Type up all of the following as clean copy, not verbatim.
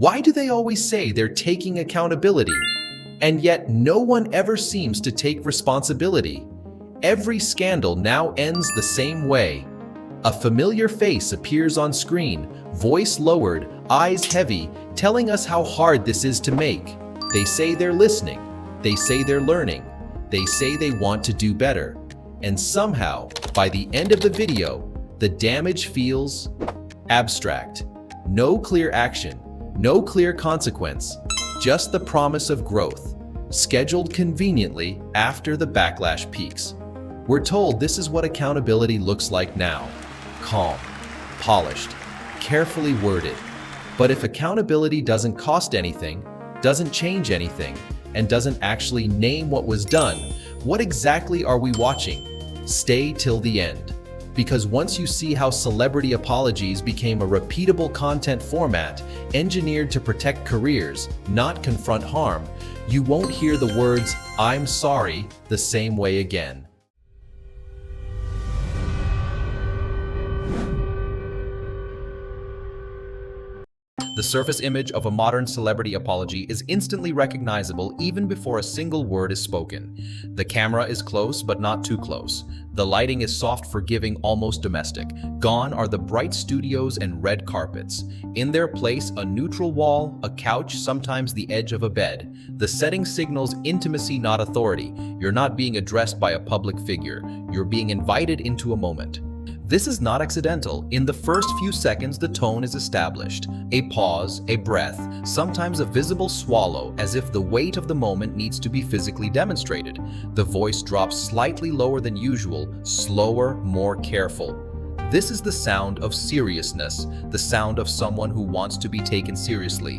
Why do they always say they're taking accountability? And yet no one ever seems to take responsibility. Every scandal now ends the same way. A familiar face appears on screen, voice lowered, eyes heavy, telling us how hard this is to make. They say they're listening. They say they're learning. They say they want to do better. And somehow, by the end of the video, the damage feels abstract. No clear action, no clear consequence, just the promise of growth, scheduled conveniently after the backlash peaks. We're told this is what accountability looks like now. Calm, polished, carefully worded. But if accountability doesn't cost anything, doesn't change anything, and doesn't actually name what was done, what exactly are we watching? Stay till the end. Because once you see how celebrity apologies became a repeatable content format engineered to protect careers, not confront harm, you won't hear the words, "I'm sorry," the same way again. The surface image of a modern celebrity apology is instantly recognizable even before a single word is spoken. The camera is close but not too close. The lighting is soft, forgiving, almost domestic. Gone are the bright studios and red carpets. In their place, a neutral wall, a couch, sometimes the edge of a bed. The setting signals intimacy, not authority. You're not being addressed by a public figure. You're being invited into a moment. This is not accidental. In the first few seconds, the tone is established. A pause, a breath, sometimes a visible swallow, as if the weight of the moment needs to be physically demonstrated. The voice drops slightly lower than usual, slower, more careful. This is the sound of seriousness, the sound of someone who wants to be taken seriously.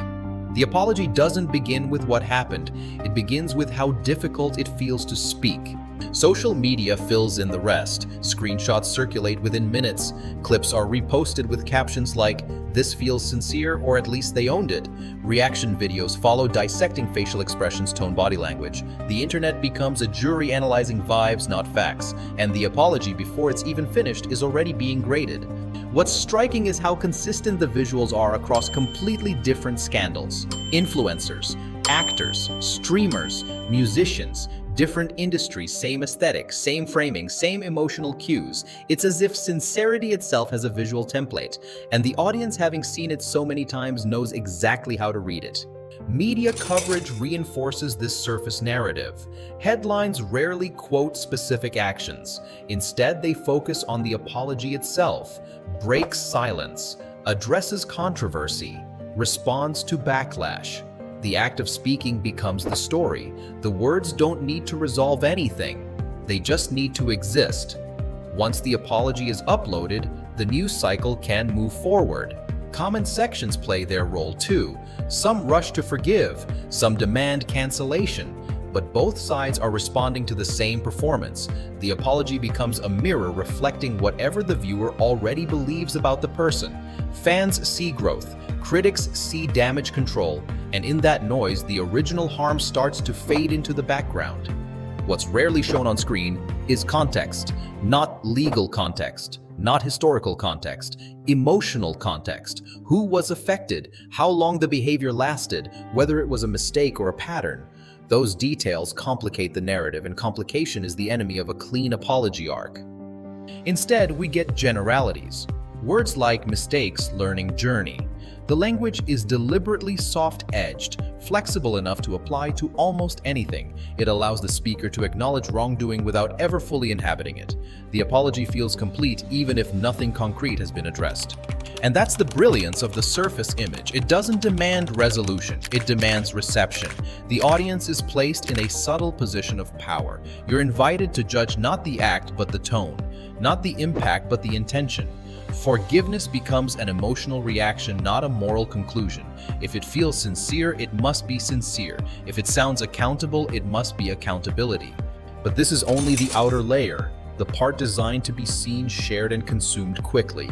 The apology doesn't begin with what happened. It begins with how difficult it feels to speak. Social media fills in the rest. Screenshots circulate within minutes. Clips are reposted with captions like, "This feels sincere," or "At least they owned it." Reaction videos follow, dissecting facial expressions, tone, body language. The internet becomes a jury analyzing vibes, not facts. And the apology, before it's even finished, is already being graded. What's striking is how consistent the visuals are across completely different scandals. Influencers, actors, streamers, musicians, different industries, same aesthetic, same framing, same emotional cues. It's as if sincerity itself has a visual template, and the audience, having seen it so many times, knows exactly how to read it. Media coverage reinforces this surface narrative. Headlines rarely quote specific actions. Instead, they focus on the apology itself, breaks silence, addresses controversy, responds to backlash. The act of speaking becomes the story. The words don't need to resolve anything. They just need to exist. Once the apology is uploaded, the news cycle can move forward. Comment sections play their role too. Some rush to forgive, some demand cancellation, but both sides are responding to the same performance. The apology becomes a mirror reflecting whatever the viewer already believes about the person. Fans see growth, critics see damage control, and in that noise, the original harm starts to fade into the background. What's rarely shown on screen is context, not legal context, not historical context, emotional context. Who was affected, how long the behavior lasted, whether it was a mistake or a pattern. Those details complicate the narrative, and complication is the enemy of a clean apology arc. Instead, we get generalities. Words like mistakes, learning, journey. The language is deliberately soft-edged, flexible enough to apply to almost anything. It allows the speaker to acknowledge wrongdoing without ever fully inhabiting it. The apology feels complete even if nothing concrete has been addressed. And that's the brilliance of the surface image. It doesn't demand resolution, it demands reception. The audience is placed in a subtle position of power. You're invited to judge not the act but the tone, not the impact but the intention. Forgiveness becomes an emotional reaction, not a moral conclusion. If it feels sincere, it must be sincere. If it sounds accountable, it must be accountability. But this is only the outer layer, the part designed to be seen, shared, and consumed quickly.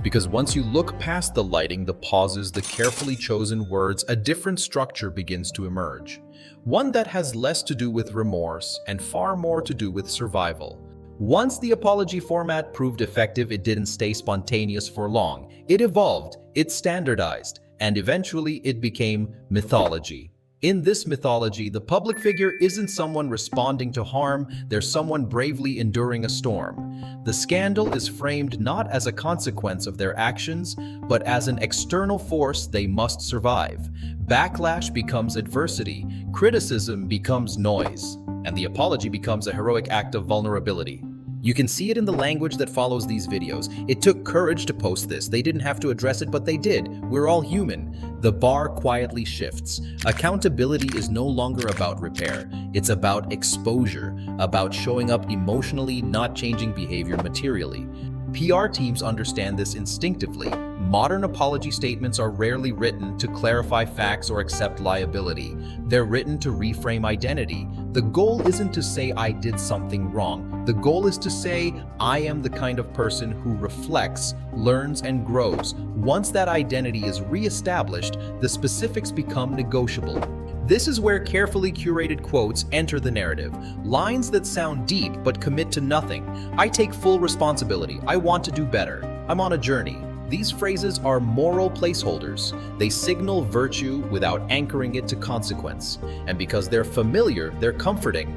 Because once you look past the lighting, the pauses, the carefully chosen words, a different structure begins to emerge. One that has less to do with remorse and far more to do with survival. Once the apology format proved effective, it didn't stay spontaneous for long. It evolved, it standardized, and eventually it became mythology. In this mythology, the public figure isn't someone responding to harm, they're someone bravely enduring a storm. The scandal is framed not as a consequence of their actions, but as an external force they must survive. Backlash becomes adversity, criticism becomes noise, and the apology becomes a heroic act of vulnerability. You can see it in the language that follows these videos. It took courage to post this. They didn't have to address it, but they did. We're all human. The bar quietly shifts. Accountability is no longer about repair. It's about exposure, about showing up emotionally, not changing behavior materially. PR teams understand this instinctively. Modern apology statements are rarely written to clarify facts or accept liability. They're written to reframe identity. The goal isn't to say I did something wrong. The goal is to say I am the kind of person who reflects, learns, and grows. Once that identity is reestablished, the specifics become negotiable. This is where carefully curated quotes enter the narrative. Lines that sound deep but commit to nothing. I take full responsibility. I want to do better. I'm on a journey. These phrases are moral placeholders. They signal virtue without anchoring it to consequence. And because they're familiar, they're comforting.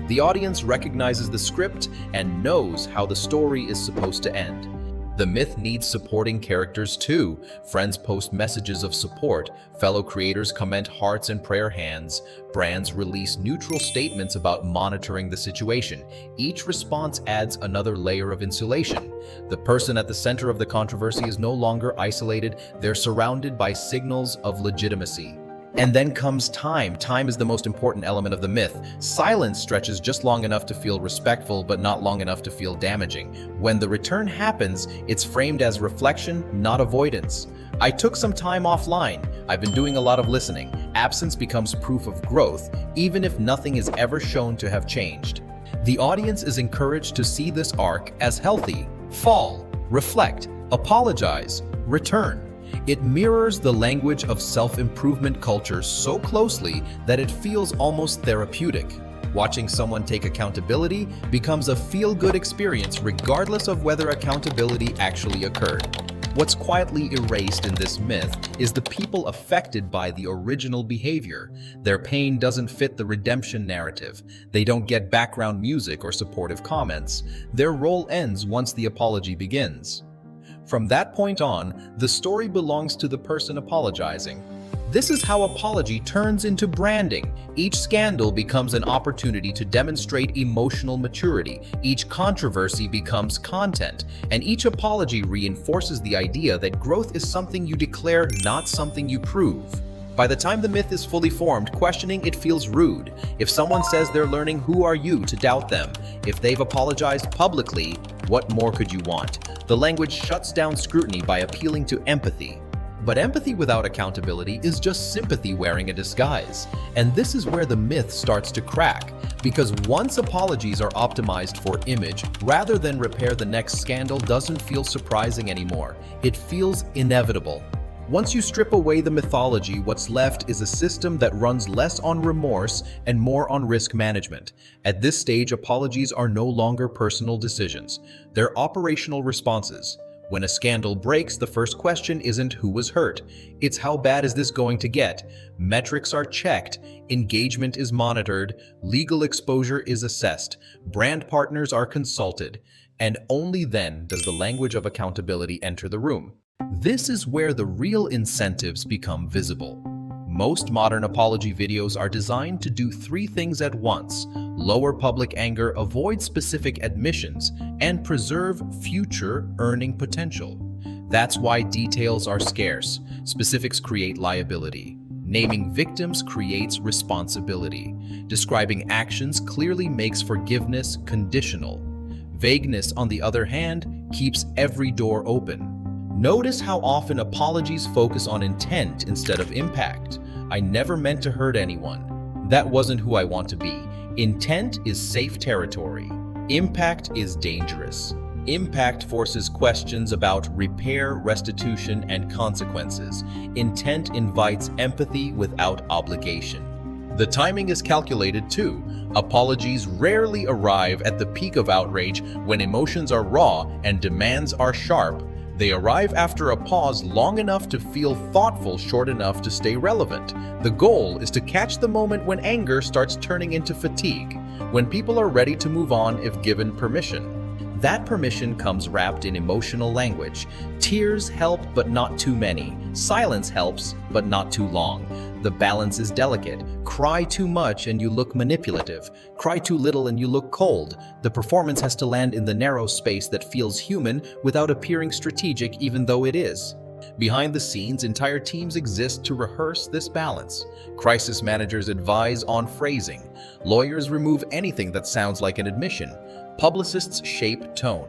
The audience recognizes the script and knows how the story is supposed to end. The myth needs supporting characters too. Friends post messages of support, fellow creators comment hearts and prayer hands, brands release neutral statements about monitoring the situation. Each response adds another layer of insulation. The person at the center of the controversy is no longer isolated, they're surrounded by signals of legitimacy. And then comes time. Time is the most important element of the myth. Silence stretches just long enough to feel respectful, but not long enough to feel damaging. When the return happens, it's framed as reflection, not avoidance. I took some time offline. I've been doing a lot of listening. Absence becomes proof of growth, even if nothing is ever shown to have changed. The audience is encouraged to see this arc as healthy. Fall, reflect, apologize, return. It mirrors the language of self-improvement culture so closely that it feels almost therapeutic. Watching someone take accountability becomes a feel-good experience regardless of whether accountability actually occurred. What's quietly erased in this myth is the people affected by the original behavior. Their pain doesn't fit the redemption narrative. They don't get background music or supportive comments. Their role ends once the apology begins. From that point on, the story belongs to the person apologizing. This is how apology turns into branding. Each scandal becomes an opportunity to demonstrate emotional maturity. Each controversy becomes content, and each apology reinforces the idea that growth is something you declare, not something you prove. By the time the myth is fully formed, questioning it feels rude. If someone says they're learning, who are you to doubt them? If they've apologized publicly, what more could you want? The language shuts down scrutiny by appealing to empathy. But empathy without accountability is just sympathy wearing a disguise. And this is where the myth starts to crack. Because once apologies are optimized for image, rather than repair the next scandal doesn't feel surprising anymore. It feels inevitable. Once you strip away the mythology, what's left is a system that runs less on remorse and more on risk management. At this stage, apologies are no longer personal decisions. They're operational responses. When a scandal breaks, the first question isn't who was hurt. It's how bad is this going to get? Metrics are checked, engagement is monitored, legal exposure is assessed, brand partners are consulted, and only then does the language of accountability enter the room. This is where the real incentives become visible. Most modern apology videos are designed to do three things at once: lower public anger, avoid specific admissions, and preserve future earning potential. That's why details are scarce. Specifics create liability. Naming victims creates responsibility. Describing actions clearly makes forgiveness conditional. Vagueness, on the other hand, keeps every door open. Notice how often apologies focus on intent instead of impact. I never meant to hurt anyone. That wasn't who I want to be. Intent is safe territory. Impact is dangerous. Impact forces questions about repair, restitution, and consequences. Intent invites empathy without obligation. The timing is calculated too. Apologies rarely arrive at the peak of outrage when emotions are raw and demands are sharp. They arrive after a pause long enough to feel thoughtful, short enough to stay relevant. The goal is to catch the moment when anger starts turning into fatigue, when people are ready to move on if given permission. That permission comes wrapped in emotional language. Tears help, but not too many. Silence helps, but not too long. The balance is delicate. Cry too much and you look manipulative. Cry too little and you look cold. The performance has to land in the narrow space that feels human without appearing strategic, even though it is. Behind the scenes, entire teams exist to rehearse this balance. Crisis managers advise on phrasing. Lawyers remove anything that sounds like an admission. Publicists shape tone.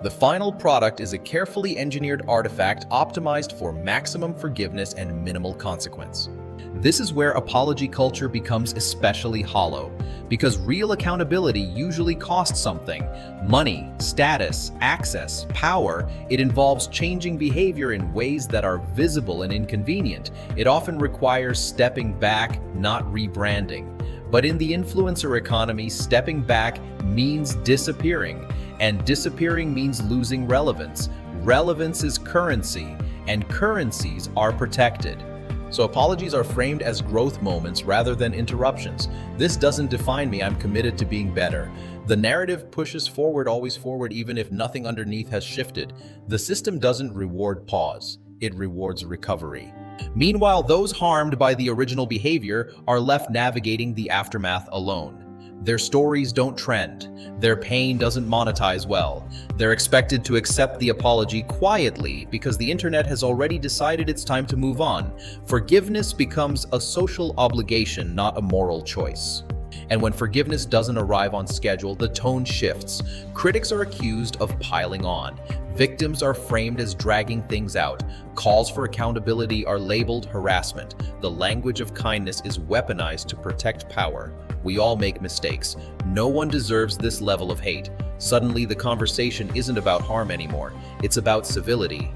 The final product is a carefully engineered artifact optimized for maximum forgiveness and minimal consequence. This is where apology culture becomes especially hollow, because real accountability usually costs something: money, status, access, power. It involves changing behavior in ways that are visible and inconvenient. It often requires stepping back, not rebranding. But in the influencer economy, stepping back means disappearing, and disappearing means losing relevance. Relevance is currency, and currencies are protected. So apologies are framed as growth moments rather than interruptions. This doesn't define me, I'm committed to being better. The narrative pushes forward, always forward, even if nothing underneath has shifted. The system doesn't reward pause, it rewards recovery. Meanwhile, those harmed by the original behavior are left navigating the aftermath alone. Their stories don't trend. Their pain doesn't monetize well. They're expected to accept the apology quietly because the internet has already decided it's time to move on. Forgiveness becomes a social obligation, not a moral choice. And when forgiveness doesn't arrive on schedule, the tone shifts. Critics are accused of piling on. Victims are framed as dragging things out. Calls for accountability are labeled harassment. The language of kindness is weaponized to protect power. We all make mistakes. No one deserves this level of hate. Suddenly, the conversation isn't about harm anymore. It's about civility.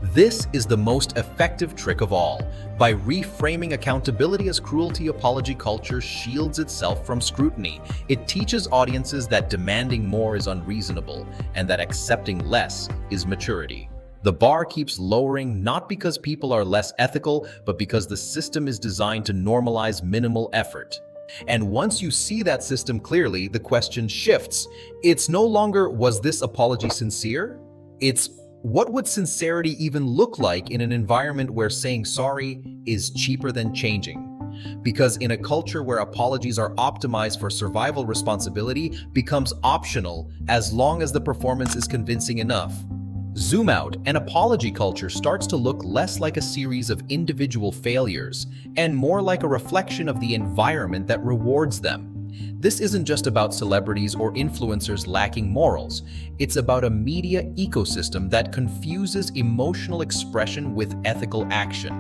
This is the most effective trick of all. By reframing accountability as cruelty, apology culture shields itself from scrutiny. It teaches audiences that demanding more is unreasonable and that accepting less is maturity. The bar keeps lowering not because people are less ethical, but because the system is designed to normalize minimal effort. And once you see that system clearly, the question shifts. It's no longer, was this apology sincere? It's, what would sincerity even look like in an environment where saying sorry is cheaper than changing? Because in a culture where apologies are optimized for survival, responsibility becomes optional as long as the performance is convincing enough. Zoom out, and apology culture starts to look less like a series of individual failures and more like a reflection of the environment that rewards them. This isn't just about celebrities or influencers lacking morals. It's about a media ecosystem that confuses emotional expression with ethical action.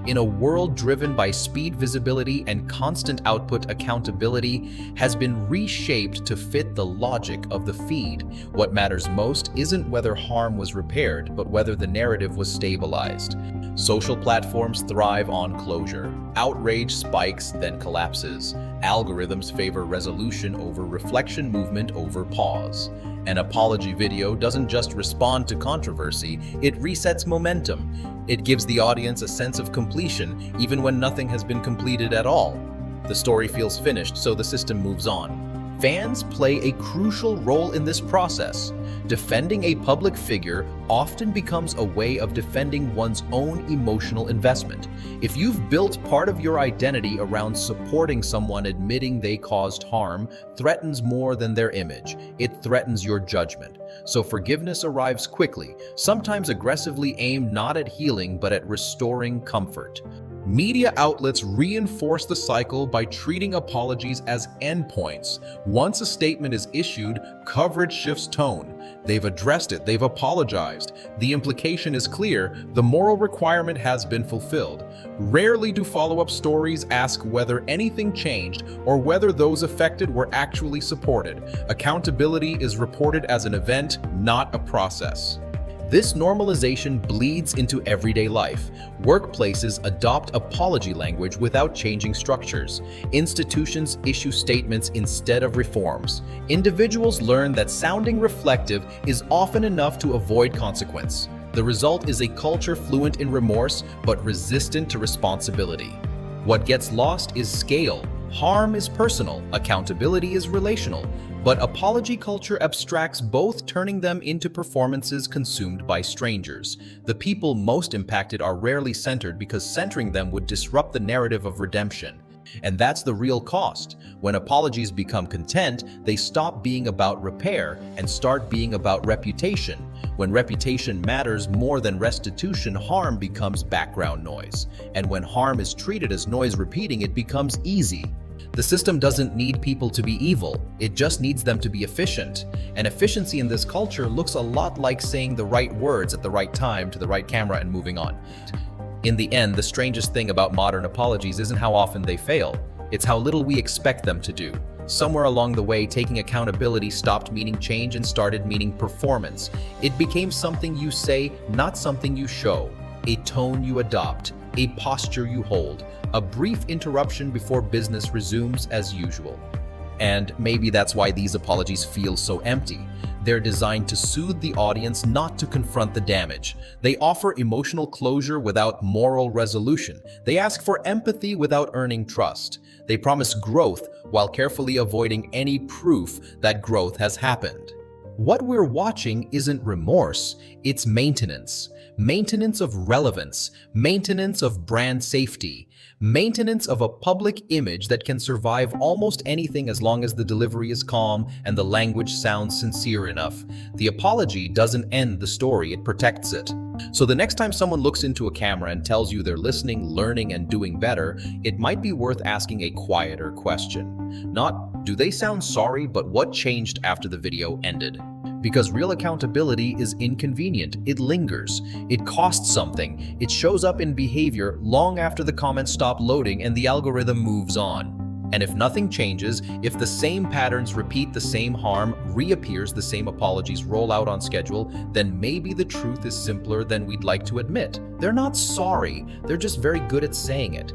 In a world driven by speed, visibility, and constant output, accountability has been reshaped to fit the logic of the feed. What matters most isn't whether harm was repaired, but whether the narrative was stabilized. Social platforms thrive on closure. Outrage spikes, then collapses. Algorithms favor resolution over reflection, movement over pause. An apology video doesn't just respond to controversy, it resets momentum. It gives the audience a sense of completion, even when nothing has been completed at all. The story feels finished, so the system moves on. Fans play a crucial role in this process. Defending a public figure often becomes a way of defending one's own emotional investment. If you've built part of your identity around supporting someone, admitting they caused harm threatens more than their image. It threatens your judgment. So forgiveness arrives quickly, sometimes aggressively aimed not at healing but at restoring comfort. Media outlets reinforce the cycle by treating apologies as endpoints. Once a statement is issued, coverage shifts tone. They've addressed it, they've apologized. The implication is clear, the moral requirement has been fulfilled. Rarely do follow-up stories ask whether anything changed or whether those affected were actually supported. Accountability is reported as an event, not a process. This normalization bleeds into everyday life. Workplaces adopt apology language without changing structures. Institutions issue statements instead of reforms. Individuals learn that sounding reflective is often enough to avoid consequence. The result is a culture fluent in remorse but resistant to responsibility. What gets lost is scale. Harm is personal, accountability is relational, but apology culture abstracts both, turning them into performances consumed by strangers. The people most impacted are rarely centered because centering them would disrupt the narrative of redemption. And that's the real cost. When apologies become content, they stop being about repair and start being about reputation. When reputation matters more than restitution, harm becomes background noise. And when harm is treated as noise repeating, it becomes easy. The system doesn't need people to be evil, it just needs them to be efficient. And efficiency in this culture looks a lot like saying the right words at the right time to the right camera and moving on. In the end, the strangest thing about modern apologies isn't how often they fail, it's how little we expect them to do. Somewhere along the way, taking accountability stopped meaning change and started meaning performance. It became something you say, not something you show, a tone you adopt, a posture you hold, a brief interruption before business resumes as usual. And maybe that's why these apologies feel so empty. They're designed to soothe the audience, not to confront the damage. They offer emotional closure without moral resolution. They ask for empathy without earning trust. They promise growth while carefully avoiding any proof that growth has happened. What we're watching isn't remorse, it's maintenance. Maintenance of relevance, maintenance of brand safety, maintenance of a public image that can survive almost anything as long as the delivery is calm and the language sounds sincere enough. The apology doesn't end the story, it protects it. So the next time someone looks into a camera and tells you they're listening, learning, and doing better, it might be worth asking a quieter question. Not, do they sound sorry, but what changed after the video ended? Because real accountability is inconvenient, it lingers, it costs something, it shows up in behavior long after the comments stop loading and the algorithm moves on. And if nothing changes, if the same patterns repeat, the same harm reappears, the same apologies roll out on schedule, then maybe the truth is simpler than we'd like to admit. They're not sorry, they're just very good at saying it.